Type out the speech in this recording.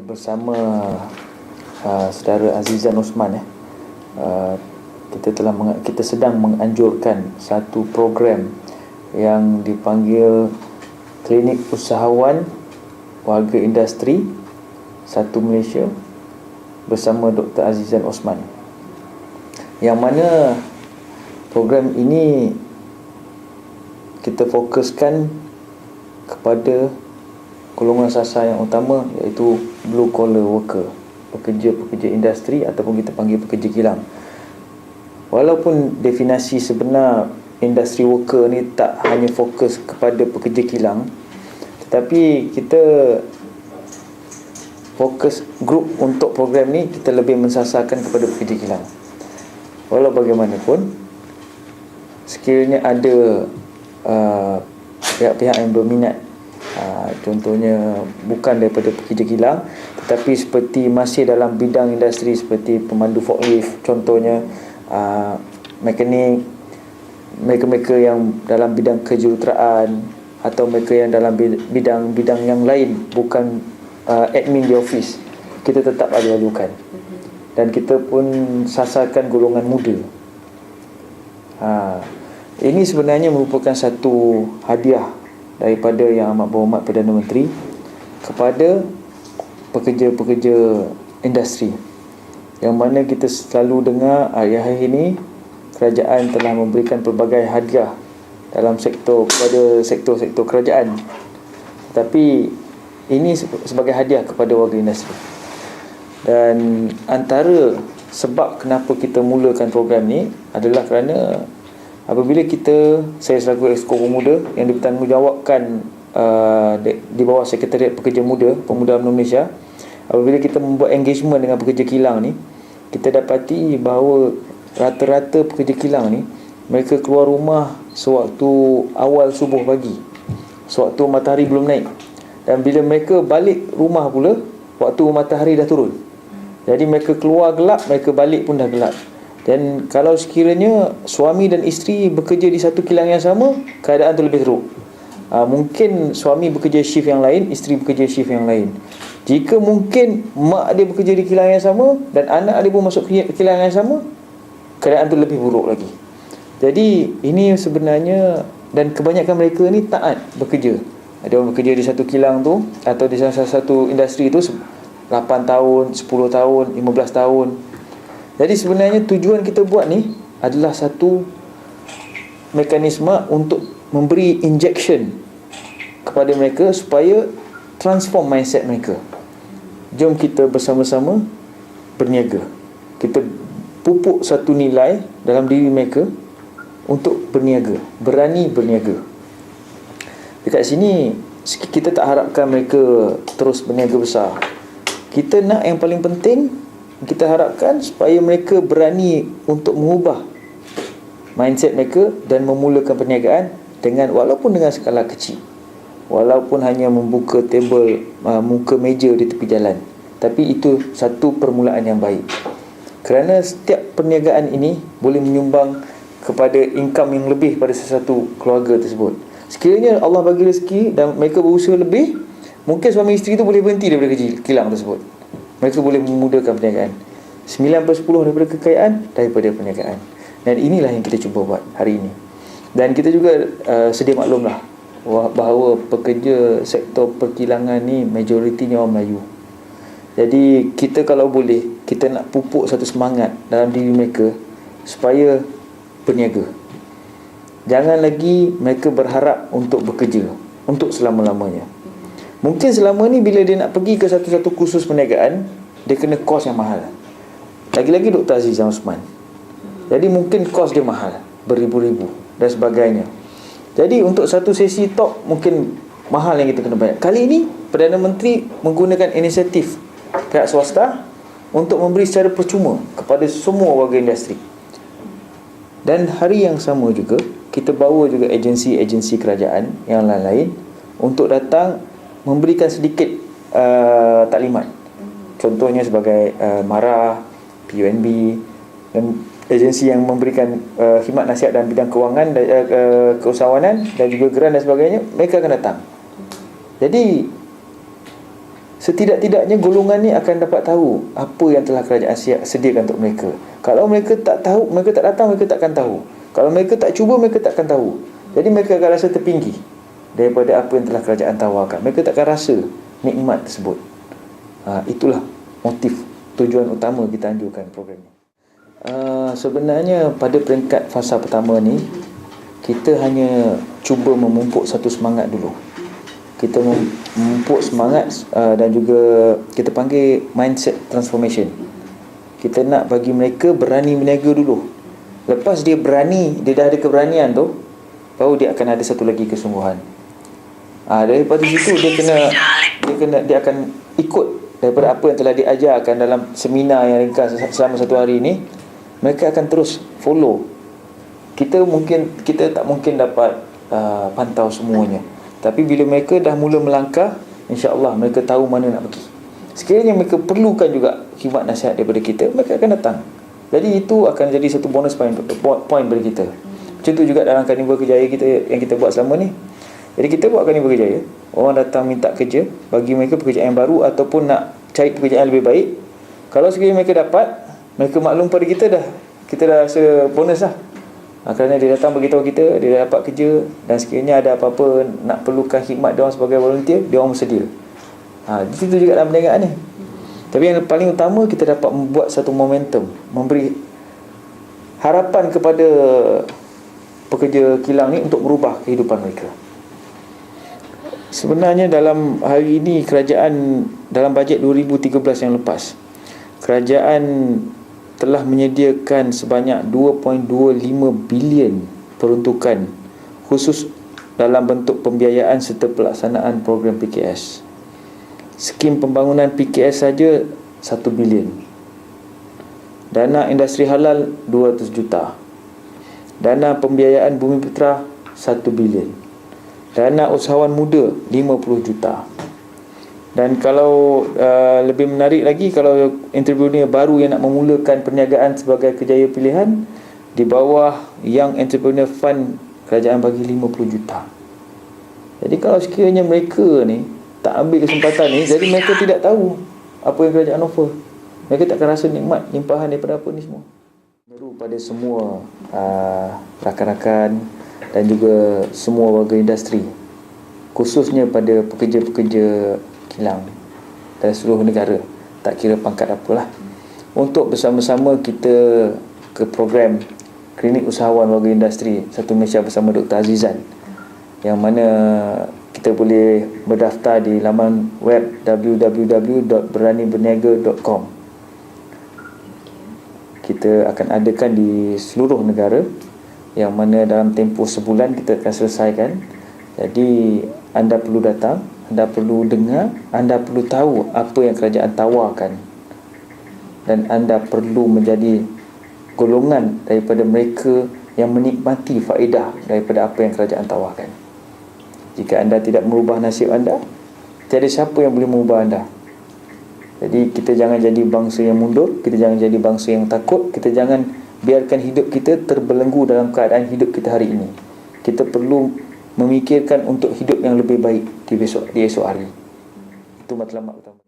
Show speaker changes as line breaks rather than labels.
bersama saudara Azizan Osman kita sedang menganjurkan satu program yang dipanggil Klinik Usahawan Warga Industri Satu Malaysia bersama Dr. Azizan Osman, yang mana program ini kita fokuskan kepada golongan sasar yang utama, iaitu blue collar worker, pekerja-pekerja industri ataupun kita panggil pekerja kilang. Walaupun definisi sebenar industry worker ni tak hanya fokus kepada pekerja kilang, tetapi kita fokus grup untuk program ni kita lebih mensasarkan kepada pekerja kilang. Walau bagaimanapun, sekiranya ada pihak-pihak yang berminat, contohnya bukan daripada pekerja kilang tetapi seperti masih dalam bidang industri seperti pemandu forklift, contohnya mekanik, mereka-mereka yang dalam bidang kejuruteraan, atau mereka yang dalam bidang yang lain, bukan admin di office, kita tetap ada lalukan. Dan kita pun sasarkan golongan muda. Ini sebenarnya merupakan satu hadiah daripada Yang Amat Berhormat Perdana Menteri kepada pekerja-pekerja industri, yang mana kita selalu dengar akhir-akhir ini kerajaan telah memberikan pelbagai hadiah dalam kepada sektor-sektor kerajaan, tetapi ini sebagai hadiah kepada warga industri. Dan antara sebab kenapa kita mulakan program ni adalah kerana apabila saya selaku Exco Pemuda yang dibertanggungjawabkan di bawah Sekretariat Pekerja Muda Pemuda UMNO Malaysia, apabila kita membuat engagement dengan pekerja kilang ni, kita dapati bahawa rata-rata pekerja kilang ni mereka keluar rumah sewaktu awal subuh pagi, sewaktu matahari belum naik, dan bila mereka balik rumah pula waktu matahari dah turun. Jadi mereka keluar gelap, mereka balik pun dah gelap. Dan kalau sekiranya suami dan isteri bekerja di satu kilang yang sama, keadaan tu lebih teruk. Mungkin suami bekerja shift yang lain, isteri bekerja shift yang lain. Jika mungkin mak dia bekerja di kilang yang sama dan anak dia pun masuk kilang yang sama, keadaan tu lebih buruk lagi. Jadi ini sebenarnya, dan kebanyakan mereka ni taat bekerja. Ada orang bekerja di satu kilang tu atau di salah satu industri tu 8 tahun, 10 tahun, 15 tahun. Jadi sebenarnya tujuan kita buat ni adalah satu mekanisme untuk memberi injection kepada mereka supaya transform mindset mereka. Jom kita bersama-sama berniaga. Kita pupuk satu nilai dalam diri mereka untuk berniaga, berani berniaga. Dekat sini kita tak harapkan mereka terus berniaga besar. Kita nak, yang paling penting, kita harapkan supaya mereka berani untuk mengubah mindset mereka dan memulakan perniagaan walaupun dengan skala kecil, walaupun hanya membuka table, muka meja di tepi jalan, tapi itu satu permulaan yang baik. Kerana setiap perniagaan ini boleh menyumbang kepada income yang lebih pada sesuatu keluarga tersebut. Sekiranya Allah bagi rezeki dan mereka berusaha lebih, mungkin suami isteri itu boleh berhenti daripada kilang tersebut. Mereka boleh memudahkan perniagaan. 9/10 daripada kekayaan daripada perniagaan. Dan inilah yang kita cuba buat hari ini. Dan kita juga sedia maklumlah bahawa pekerja sektor perkilangan ni majoritinya orang Melayu. Jadi kita kalau boleh, kita nak pupuk satu semangat dalam diri mereka supaya berniaga. Jangan lagi mereka berharap untuk bekerja untuk selama-lamanya. Mungkin selama ni bila dia nak pergi ke satu-satu kursus perniagaan, dia kena kos yang mahal. Lagi-lagi Dr. Azizan Osman. Jadi mungkin kos dia mahal, beribu-ribu dan sebagainya. Jadi untuk satu sesi talk mungkin mahal yang kita kena bayar. Kali ini Perdana Menteri menggunakan inisiatif pihak swasta untuk memberi secara percuma kepada semua warga industri. Dan hari yang sama juga kita bawa juga agensi-agensi kerajaan yang lain-lain untuk datang memberikan sedikit taklimat. Contohnya sebagai MARA, PUNB dan agensi yang memberikan khidmat nasihat dalam bidang kewangan, keusahawanan dan juga geran dan sebagainya, mereka akan datang. Jadi Setidak-tidaknya golongan ni akan dapat tahu apa yang telah kerajaan sediakan untuk mereka. Kalau mereka tak tahu, mereka tak datang, mereka takkan tahu. Kalau mereka tak cuba, mereka takkan tahu. Jadi mereka akan rasa terpinggih daripada apa yang telah kerajaan tawarkan. Mereka takkan rasa nikmat tersebut. Itulah motif, tujuan utama kita anjurkan program ini. Sebenarnya pada peringkat fasa pertama ni, kita hanya cuba memupuk satu semangat dulu. Kita memupuk semangat dan juga kita panggil mindset transformation. Kita nak bagi mereka berani berniaga dulu. Lepas dia berani, dia dah ada keberanian tu, baru dia akan ada satu lagi kesungguhan. Daripada situ dia akan ikut daripada apa yang telah diajarkan dalam seminar yang ringkas selama satu hari ini. Mereka akan terus follow. Kita tak mungkin dapat pantau semuanya. Tapi bila mereka dah mula melangkah, insya-Allah mereka tahu mana nak pergi. Sekiranya mereka perlukan juga khidmat nasihat daripada kita, mereka akan datang. Jadi itu akan jadi satu bonus point bagi kita. Macam tu juga dalam Carnival Kerjaya kita yang kita buat selama ni. Jadi kita buat Carnival Kerjaya, orang datang minta kerja, bagi mereka pekerjaan yang baru ataupun nak cari pekerjaan yang lebih baik. Kalau sekiranya mereka dapat, mereka maklum pada kita dah rasa bonus lah. Kerana dia datang beritahu kita dia dah dapat kerja, dan sekiranya ada apa-apa nak perlukan khidmat dia orang sebagai volunteer, dia orang bersedia. Di situ juga dalam perniagaan ni. Tapi yang paling utama, kita dapat membuat satu momentum, memberi harapan kepada pekerja kilang ni untuk merubah kehidupan mereka. Sebenarnya dalam hari ini, kerajaan dalam bajet 2013 yang lepas, kerajaan telah menyediakan sebanyak 2.25 bilion peruntukan khusus dalam bentuk pembiayaan serta pelaksanaan program PKS. Skim pembangunan PKS saja 1 bilion. Dana industri halal 200 juta. Dana pembiayaan Bumi Putra 1 bilion. Dana usahawan muda 50 juta. Dan kalau lebih menarik lagi, kalau entrepreneur baru yang nak memulakan perniagaan sebagai kerjaya pilihan, di bawah Young Entrepreneur Fund, kerajaan bagi 50 juta. Jadi kalau sekiranya mereka ni tak ambil kesempatan ni, jadi mereka tidak tahu apa yang kerajaan offer. Mereka tak akan rasa nikmat limpahan daripada apa ni semua. Baru pada semua rakan-rakan dan juga semua warga industri, khususnya pada pekerja-pekerja kilang dari seluruh negara, tak kira pangkat apalah, untuk bersama-sama kita ke program Klinik Usahawan Warga Industri Satu Malaysia bersama Dr. Azizan, yang mana kita boleh berdaftar di laman web www.beraniberniaga.com. Kita akan adakan di seluruh negara, yang mana dalam tempoh sebulan kita akan selesaikan. Jadi anda perlu datang, anda perlu dengar, anda perlu tahu apa yang kerajaan tawarkan, dan anda perlu menjadi golongan daripada mereka yang menikmati faedah daripada apa yang kerajaan tawarkan. Jika anda tidak merubah nasib anda, tiada siapa yang boleh mengubah anda. Jadi kita jangan jadi bangsa yang mundur, kita jangan jadi bangsa yang takut, kita jangan biarkan hidup kita terbelenggu dalam keadaan hidup kita hari ini. Kita perlu memikirkan untuk hidup yang lebih baik di esok hari. Itu matlamat utama.